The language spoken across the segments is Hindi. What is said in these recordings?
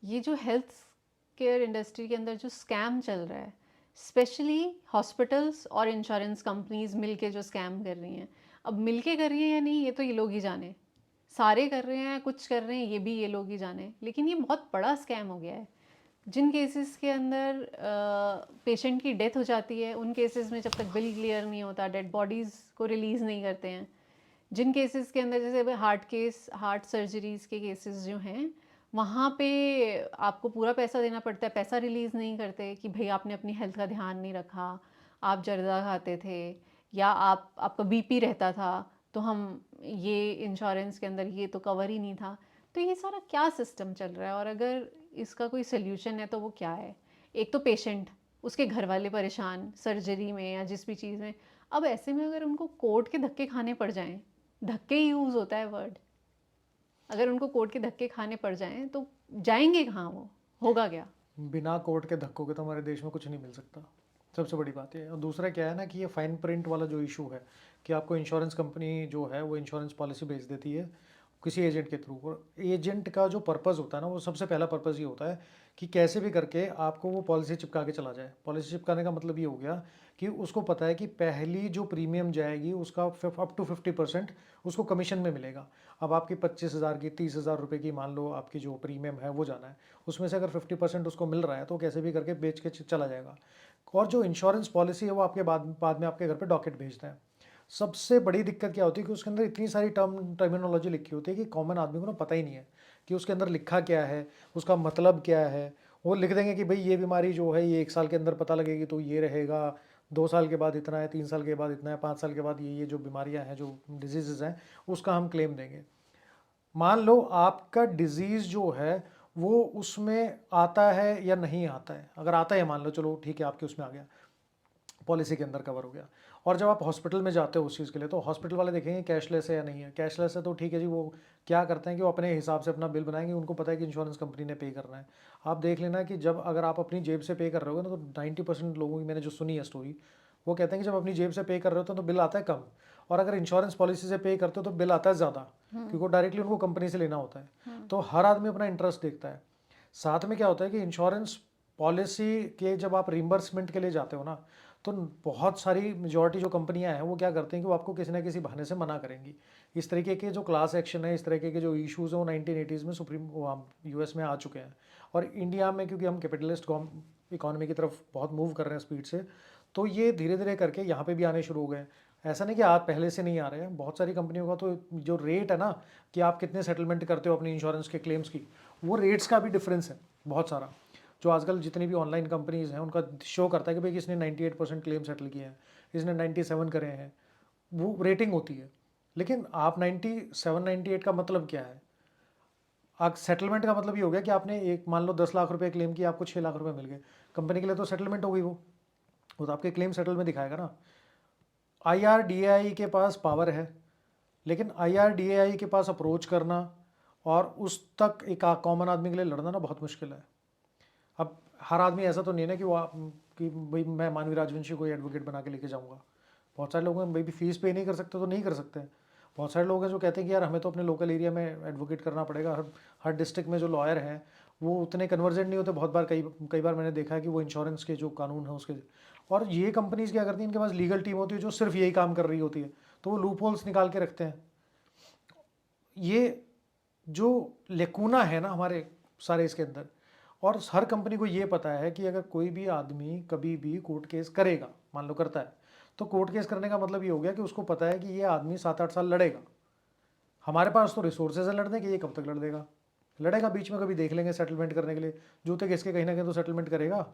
ये जो हेल्थ केयर इंडस्ट्री के अंदर जो स्कैम चल रहा है, स्पेशली हॉस्पिटल्स और इंश्योरेंस कंपनीज मिलके जो स्कैम कर रही हैं, अब मिलके कर रही हैं या नहीं ये तो ये लोग ही जाने। सारे कर रहे हैं, कुछ कर रहे हैं, ये भी ये लोग ही जाने, लेकिन ये बहुत बड़ा स्कैम हो गया है। जिन केसेस के अंदर पेशेंट की डेथ हो जाती है, उन केसेस में जब तक बिल क्लियर नहीं होता, डेड बॉडीज़ को रिलीज़ नहीं करते हैं। जिन केसेस के अंदर जैसे हार्ट सर्जरीज के केसेस जो हैं, वहाँ पे आपको पूरा पैसा देना पड़ता है, पैसा रिलीज़ नहीं करते कि भाई आपने अपनी हेल्थ का ध्यान नहीं रखा, आप जर्दा खाते थे, या आपका बीपी रहता था, तो हम ये इंश्योरेंस के अंदर ये तो कवर ही नहीं था। तो ये सारा क्या सिस्टम चल रहा है, और अगर इसका कोई सोल्यूशन है तो वो क्या है? एक तो पेशेंट, उसके घर वाले परेशान सर्जरी में या जिस भी चीज़ में। अब ऐसे में अगर उनको कोर्ट के धक्के खाने पड़ जाएं, धक्के ही यूज़ होता है वर्ड, अगर उनको कोर्ट के धक्के खाने पड़ जाएं तो जाएंगे कहाँ, वो होगा क्या? बिना कोर्ट के धक्कों के तो हमारे देश में कुछ नहीं मिल सकता। सबसे बड़ी बात ये है। और दूसरा क्या है ना कि ये फाइन प्रिंट वाला जो इशू है कि आपको इंश्योरेंस कंपनी जो है वो इंश्योरेंस पॉलिसी भेज देती है किसी एजेंट के थ्रू, और एजेंट का जो पर्पज़ होता है ना, वो सबसे पहला पर्पज़ ये होता है कि कैसे भी करके आपको वो पॉलिसी चिपका के चला जाए। पॉलिसी चिपकाने का मतलब ये हो गया कि उसको पता है कि पहली जो प्रीमियम जाएगी उसका अप टू 50% उसको कमीशन में मिलेगा। अब आपकी 25,000 की 30,000 रुपये की मान लो आपकी जो प्रीमियम है वो जाना है, उसमें से अगर 50% उसको मिल रहा है तो कैसे भी करके बेच के चला जाएगा। और जो इंश्योरेंस पॉलिसी है वो आपके बाद में आपके घर पे डॉक्यूमेंट भेजता है। सबसे बड़ी दिक्कत क्या होती है कि उसके अंदर इतनी सारी टर्मिनोलॉजी लिखी होती है कि कॉमन आदमी को ना पता ही नहीं है कि उसके अंदर लिखा क्या है, उसका मतलब क्या है। वो लिख देंगे कि भाई ये बीमारी जो है ये 1 साल के अंदर पता लगेगी तो ये रहेगा, 2 साल के बाद इतना है, 3 साल के बाद इतना है, 5 साल के बाद ये जो बीमारियां हैं, जो डिजीज़ हैं, उसका हम क्लेम देंगे। मान लो आपका डिजीज़ जो है वो उसमें आता है या नहीं आता है। अगर आता है मान लो, चलो ठीक है, आपके उसमें आ गया, पॉलिसी के अंदर कवर हो गया। और जब आप हॉस्पिटल में जाते हो उस चीज़ के लिए तो हॉस्पिटल वाले देखेंगे कैशलेस है या नहीं है। कैशलेस है तो ठीक है जी, वो क्या करते हैं कि वो अपने हिसाब से अपना बिल बनाएंगे, उनको पता है कि इंश्योरेंस कंपनी ने पे करना है। आप देख लेना कि जब अगर आप अपनी जेब से पे कर रहे हो ना, तो 90% लोगों की मैंने जो सुनी है स्टोरी, वो कहते हैं कि जब अपनी जेब से पे कर रहे हो तो बिल आता है कम, और अगर इंश्योरेंस पॉलिसी से पे करते हो तो बिल आता है ज़्यादा, क्योंकि डायरेक्टली उनको कंपनी से लेना होता है। तो हर आदमी अपना इंटरेस्ट देखता है। साथ में क्या होता है कि इंश्योरेंस पॉलिसी के जब आप रिम्बर्समेंट के लिए जाते हो ना, तो बहुत सारी मेजॉरिटी जो कंपनियां हैं वो क्या करते हैं कि वो आपको किसी ना किसी बहाने से मना करेंगी। इस तरीके के जो क्लास एक्शन है, इस तरीके के जो इश्यूज हैं वो 1980s में सुप्रीम यूएस में आ चुके हैं। और इंडिया में क्योंकि हम कैपिटलिस्ट इकोनॉमी की तरफ बहुत मूव कर रहे हैं स्पीड से, तो ये धीरे धीरे करके यहाँ पे भी आने शुरू हो गए। ऐसा नहीं कि आप पहले से नहीं आ रहे हैं, बहुत सारी कंपनियों का तो जो रेट है ना कि आप कितने सेटलमेंट करते हो अपनी इंश्योरेंस के क्लेम्स की, वो रेट्स का भी डिफरेंस है बहुत सारा। जो आजकल जितनी भी ऑनलाइन कंपनीज हैं उनका शो करता है कि भाई किसने 98% क्लेम सेटल किए हैं, इसने 97 करे हैं, वो रेटिंग होती है। लेकिन आप 97 98 का मतलब क्या है? आप सेटलमेंट का मतलब ये हो गया कि आपने एक मान लो 10 लाख रुपए क्लेम किया, आपको 6 लाख रुपए मिल गए। कंपनी के लिए तो सेटलमेंट हो गई वो तो आपके क्लेम सेटल में दिखाएगा ना। आईआरडीएआई के पास पावर है, लेकिन आईआरडीएआई के पास अप्रोच करना और उस तक एक कॉमन आदमी के लिए लड़ना ना बहुत मुश्किल है। अब हर आदमी ऐसा तो नहीं है ना कि कि भाई मैं मानवी राजवंशी को एडवोकेट बना के लेके जाऊंगा। बहुत सारे लोग हैं भाई भी फीस पे नहीं कर सकते तो नहीं कर सकते हैं। बहुत सारे लोग हैं जो कहते हैं कि यार हमें तो अपने लोकल एरिया में एडवोकेट करना पड़ेगा। हर हर डिस्ट्रिक्ट में जो लॉयर हैं वो उतने कन्वर्जेंट नहीं होते। बहुत बार कई कई बार मैंने देखा है कि वो इंश्योरेंस के जो कानून है उसके, और ये कंपनीज क्या करती हैं, इनके पास लीगल टीम होती है जो सिर्फ यही काम कर रही होती है, तो वो लूप होल्स निकाल के रखते हैं। ये जो लेकुना है ना हमारे सारे इसके अंदर, और हर कंपनी को ये पता है कि अगर कोई भी आदमी कभी भी कोर्ट केस करेगा, मान लो करता है, तो कोर्ट केस करने का मतलब ये हो गया कि उसको पता है कि ये आदमी 7 8 साल लड़ेगा। हमारे पास तो रिसोर्सेज है लड़ने के, ये कब तक लड़ देगा? लड़ेगा, बीच में कभी देख लेंगे सेटलमेंट करने के लिए, जूते किसके कहीं ना कहीं तो सेटलमेंट करेगा।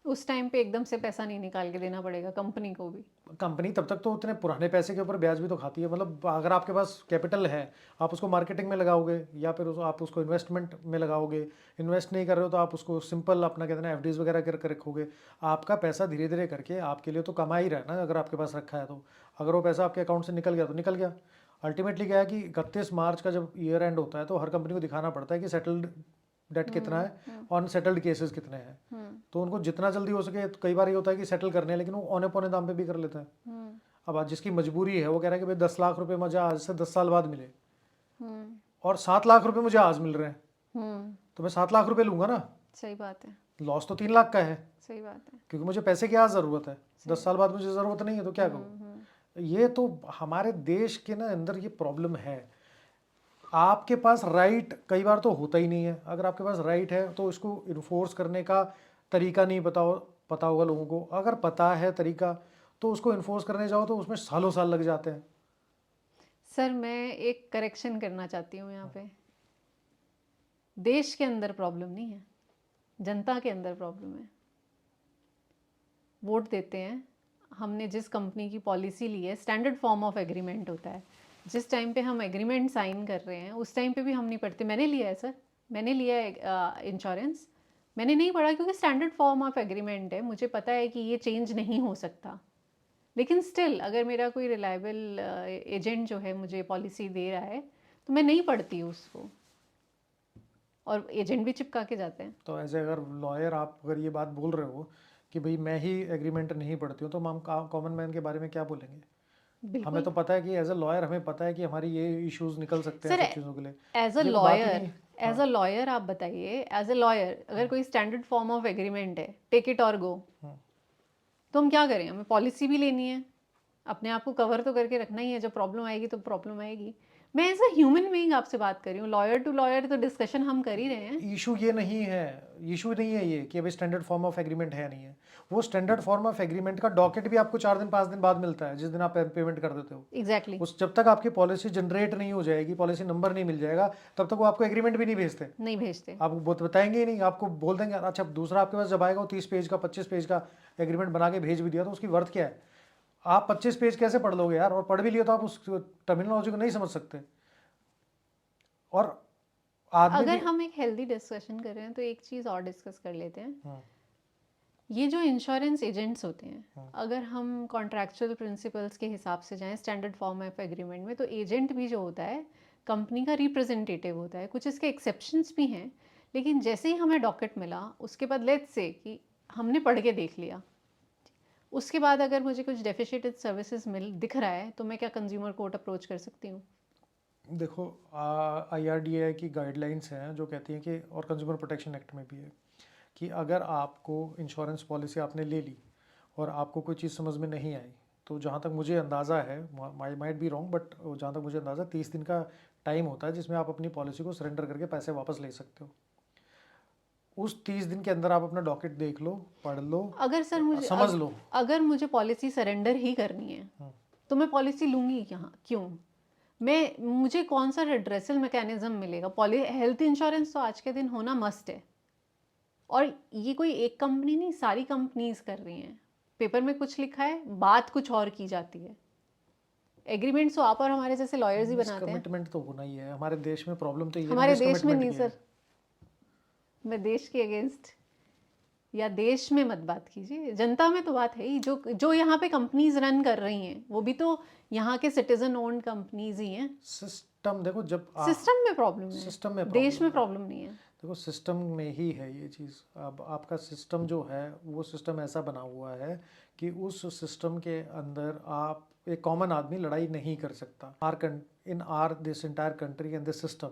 उस टाइम पे एकदम से पैसा नहीं निकाल के देना पड़ेगा कंपनी को भी। कंपनी तब तक तो उतने पुराने पैसे के ऊपर ब्याज भी तो खाती है। मतलब अगर आपके पास कैपिटल है, आप उसको मार्केटिंग में लगाओगे या फिर आप उसको इन्वेस्टमेंट में लगाओगे। इन्वेस्ट नहीं कर रहे हो तो आप उसको सिंपल अपना कहते हैं एफडीज वगैरह कर रखोगे। आपका पैसा धीरे धीरे करके आपके लिए तो कमा ही रहा है ना, अगर आपके पास रखा है तो। अगर वो पैसा आपके अकाउंट से निकल गया तो निकल गया। अल्टीमेटली क्या है कि 31 मार्च का जब ईयर एंड होता है तो हर कंपनी को दिखाना पड़ता है कि सेटल्ड डेट कितना है, अनसेटल्ड केसेस कितने हैं। तो उनको जितना जल्दी हो सके, तो कई बार ये होता है कि सेटल करने हैं लेकिन वो औने पौने दाम पे भी कर लेते हैं। अब आज जिसकी मजबूरी है वो कह रहा है कि भाई 10 लाख रुपए मुझे आज से 10 साल बाद मिले, और 7 लाख रुपए मुझे आज मिल रहे हैं। तो मैं 7 लाख रुपए लूंगा ना, सही बात है, लॉस तो 3 लाख का है, सही बात है। क्योंकि मुझे पैसे की आज ज़रूरत है, 10 साल बाद मुझे ज़रूरत नहीं है तो क्या करूँ। ये तो हमारे देश के ना अंदर ये प्रॉब्लम है। आपके पास राइट कई बार तो होता ही नहीं है, अगर आपके पास राइट है तो इसको इन्फोर्स करने का तरीका नहीं पता होगा लोगों को, अगर पता है तरीका तो उसको इन्फोर्स करने जाओ तो उसमें सालों साल लग जाते हैं। सर मैं एक करेक्शन करना चाहती हूँ यहाँ पे, देश के अंदर प्रॉब्लम नहीं है, जनता के अंदर प्रॉब्लम है। वोट देते हैं, हमने जिस कंपनी की पॉलिसी ली है, स्टैंडर्ड फॉर्म ऑफ एग्रीमेंट होता है, जिस टाइम पे हम एग्रीमेंट साइन कर रहे हैं उस टाइम पे भी हम नहीं पढ़ते। मैंने लिया है सर, मैंने लिया है इंश्योरेंस, मैंने नहीं पढ़ा क्योंकि स्टैंडर्ड फॉर्म ऑफ एग्रीमेंट है, मुझे पता है कि ये चेंज नहीं हो सकता। लेकिन स्टिल अगर मेरा कोई रिलायबल एजेंट जो है मुझे पॉलिसी दे रहा है तो मैं नहीं पढ़ती उसको, और एजेंट भी चिपका के जाते हैं। तो ऐसे अगर लॉयर आप अगर ये बात बोल रहे हो कि भाई मैं ही एग्रीमेंट नहीं पढ़ती हूँ, तो हम कॉमन मैन के बारे में क्या बोलेंगे। हमें बिल्कुल तो पता है कि एज अ लॉयर हमें पता है कि हमारी ये इश्यूज निकल सकते हैं सर, सब चीज़ों के लिए। एज अ ये तो बात ही लॉयर, नहीं। एज अ लॉयर आप बताइए, एज अ लॉयर अगर कोई स्टैंडर्ड फॉर्म ऑफ एग्रीमेंट है, टेक इट और गो, हाँ, तो हम क्या करें? हमें पॉलिसी भी लेनी है, अपने आप को कवर तो करके रखना ही है, जब प्रॉब्लम आएगी तो प्रॉब्लम आएगी। मैं एज अ ह्यूमन बीइंग आपसे बात कर रही हूँ, लॉयर टू लॉयर तो डिस्कशन हम कर ही रहे हैं। इशू ये नहीं है, इशू नहीं है ये कि अभी स्टैंडर्ड फॉर्म ऑफ एग्रीमेंट है नहीं है। वो स्टैंडर्ड फॉर्म ऑफ एग्रीमेंट का डॉकेट भी आपको 4 दिन 5 दिन बाद मिलता है, जिस दिन आप पेमेंट कर देते हो। एग्जैक्टली उस जब तक आपकी पॉलिसी जनरेट नहीं हो जाएगी, पॉलिसी नंबर नहीं मिल जाएगा, तब तक वो आपको एग्रीमेंट भी नहीं भेजते। नहीं भेजते। आपको बताएंगे ही नहीं, आपको बोल देंगे अच्छा दूसरा आपके पास जब आएगा वो 30 पेज का 25 पेज का एग्रीमेंट बना के भेज भी दिया, तो उसकी वर्थ क्या है। आप 25 पेज कैसे पढ़ लोगे यार, और पढ़ भी लिया तो आप उस टर्मिनोलॉजी को नहीं समझ सकते। और आदमी अगर भी हम एक हेल्दी डिस्कशन कर रहे हैं तो एक चीज़ और डिस्कस कर लेते हैं। हाँ, ये जो इंश्योरेंस एजेंट्स होते हैं, हाँ। अगर हम कॉन्ट्रैक्चुअल प्रिंसिपल्स के हिसाब से जाएं स्टैंडर्ड फॉर्म ऑफ एग्रीमेंट में, तो एजेंट भी जो होता है कंपनी का रिप्रेजेंटेटिव होता है। कुछ इसके एक्सेप्शंस भी हैं, लेकिन जैसे ही हमें डॉकेट मिला उसके बाद लेट्स से कि हमने पढ़ के देख लिया, उसके बाद अगर मुझे कुछ डेफिशिएटेड सर्विसेज मिल दिख रहा है तो मैं क्या कंज्यूमर कोर्ट अप्रोच कर सकती हूँ? देखो IRDAI की गाइडलाइंस हैं जो कहती हैं कि, और कंज्यूमर प्रोटेक्शन एक्ट में भी है कि अगर आपको इंश्योरेंस पॉलिसी आपने ले ली और आपको कोई चीज़ समझ में नहीं आई, तो जहाँ तक मुझे अंदाज़ा है, I might be wrong, but जहाँ तक मुझे अंदाज़ा 30 दिन का टाइम होता है जिसमें आप अपनी पॉलिसी को सरेंडर करके पैसे वापस ले सकते हो। उस 30 दिन के अंदर आप अपना डॉकेट देख लो, पढ़ लो, अगर सर मुझे समझ लो। अगर मुझे पॉलिसी सरेंडर ही करनी है हाँ। तो मैं पॉलिसी लूंगी यहाँ क्यों? मुझे कौन सा रिड्रेसल मैकेनिज्म मिलेगा? हेल्थ इंश्योरेंस तो आज के दिन होना मस्ट है, और ये कोई एक कंपनी नहीं, सारी कंपनीज कर रही हैं। पेपर में कुछ लिखा है, बात कुछ और की जाती है। एग्रीमेंट्स तो आप और हमारे जैसे लॉयर्स ही बनाते हैं। कमिटमेंट तो होना ही है हमारे देश में, प्रॉब्लम तो ये है हमारे देश में मिसकमिटमेंट नहीं की है। सर, मैं देश के अगेंस्ट या देश में मत बात कीजिए, जनता में तो बात है ही। जो यहाँ पे कंपनीज रन कर रही हैं वो भी तो यहाँ के सिटीजन ओन्ड कंपनीज ही हैं। सिस्टम देखो, जब सिस्टम में प्रॉब्लम है, सिस्टम में देश में प्रॉब्लम है। प्रॉब्लम नहीं है। देखो सिस्टम में ही है ये चीज़। अब आपका सिस्टम जो है वो सिस्टम ऐसा बना हुआ है कि उस सिस्टम के अंदर आप एक कॉमन आदमी लड़ाई नहीं कर सकता। इन are this entire country and this system,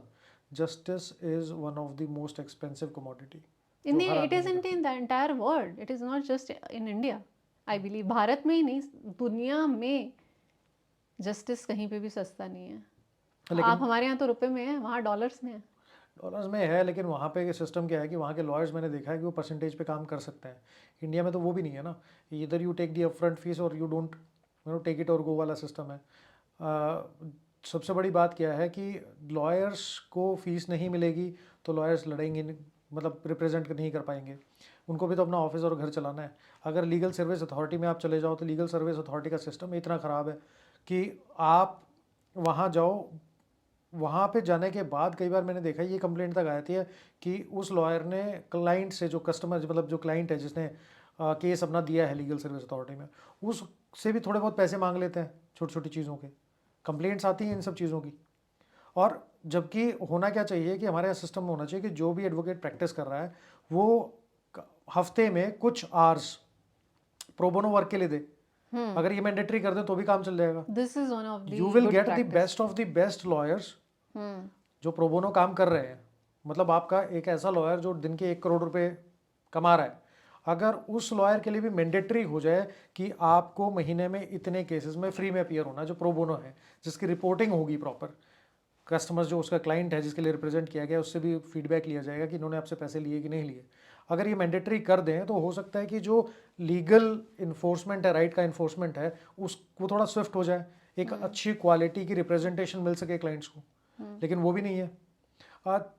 justice is one of the most expensive commodity. It is in the entire world, it is not just in India. I believe Bharat में ही नहीं, दुनिया में जस्टिस कहीं पे भी सस्ता नहीं है। लेकिन आप हमारे यहाँ तो रुपए में है, वहाँ डॉलर्स में है। डॉलर्स में है, लेकिन वहाँ पे सिस्टम क्या है कि वहाँ के लॉयर्स मैंने देखा है कि वो परसेंटेज पे काम कर सकते हैं। इंडिया में तो वो भी नहीं है ना, इधर you take the upfront fees और यू डोंट टेक इट और गो वाला सिस्टम है। सबसे बड़ी बात क्या है कि लॉयर्स को फीस नहीं मिलेगी तो लॉयर्स लड़ेंगे नहीं, मतलब रिप्रेजेंट नहीं कर पाएंगे। उनको भी तो अपना ऑफिस और घर चलाना है। अगर लीगल सर्विस अथॉरिटी में आप चले जाओ तो लीगल सर्विस अथॉरिटी का सिस्टम इतना ख़राब है कि आप वहाँ जाओ, वहाँ पे जाने के बाद कई बार मैंने देखा ये कंप्लेंट तक आती है कि उस लॉयर ने क्लाइंट से, जो कस्टमर मतलब जो क्लाइंट है जिसने केस अपना दिया है लीगल सर्विस अथॉरिटी में, उससे भी थोड़े बहुत पैसे मांग लेते हैं छोटी छोटी चीज़ों के। कंप्लेंट्स आती हैं इन सब चीज़ों की। और जबकि होना क्या चाहिए कि हमारे यहाँ सिस्टम में होना चाहिए कि जो भी एडवोकेट प्रैक्टिस कर रहा है वो हफ्ते में कुछ आवर्स प्रोबोनो वर्क के लिए दे। अगर ये मैंडेटरी कर दे तो भी काम चल जाएगा। This is one of the you will get the best of the best lawyers जो प्रोबोनो काम कर रहे हैं, मतलब आपका एक ऐसा लॉयर जो दिन के 1 करोड़ रुपए कमा रहा है, अगर उस लॉयर के लिए भी मैंडेटरी हो जाए कि आपको महीने में इतने केसेस में फ्री में अपीयर होना, जो प्रो बोनो है, जिसकी रिपोर्टिंग होगी प्रॉपर, कस्टमर जो उसका क्लाइंट है जिसके लिए रिप्रेजेंट किया गया उससे भी फीडबैक लिया जाएगा कि इन्होंने आपसे पैसे लिए कि नहीं लिए। अगर ये मैंडेटरी कर दें तो हो सकता है कि जो लीगल इन्फोर्समेंट है, राइट का इन्फोर्समेंट है, उसको थोड़ा स्विफ्ट हो जाए, एक अच्छी क्वालिटी की रिप्रेजेंटेशन मिल सके क्लाइंट्स को। लेकिन वो भी नहीं है।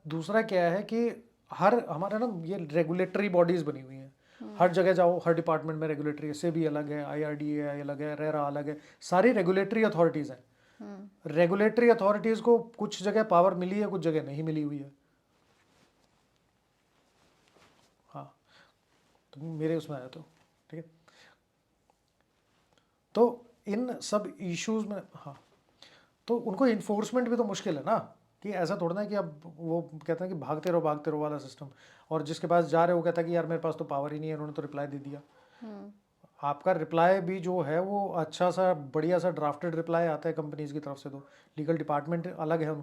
दूसरा क्या है कि हर हमारा ना ये रेगुलेटरी बॉडीज बनी हुई हैं, हर जगह जाओ, हर डिपार्टमेंट में रेगुलेटरी, सेबी अलग है, IRDA अलग है, रेरा अलग है, सारी रेगुलेटरी अथॉरिटीज़ हैं। रेगुलेटरी अथॉरिटीज़ को कुछ जगह पावर मिली है, कुछ जगह नहीं मिली हुई है। हाँ, तो मेरे उसमें आया तो ठीक है। तो इन सब इश्यूज में, हाँ, तो उनको इन्फोर्समेंट भी तो मुश्किल है ना, कि ऐसा थोड़ा ना कि अब वो कहते हैं कि भागते रहो वाला सिस्टम, और जिसके पास जा रहे हो वो कहता है कि यार मेरे पास तो पावर ही नहीं है, उन्होंने तो रिप्लाई दे दिया। आपका रिप्लाई भी जो है वो अच्छा सा बढ़िया सा ड्राफ्टेड रिप्लाई आता है कंपनीज की तरफ से, तो लीगल डिपार्टमेंट अलग है उनका।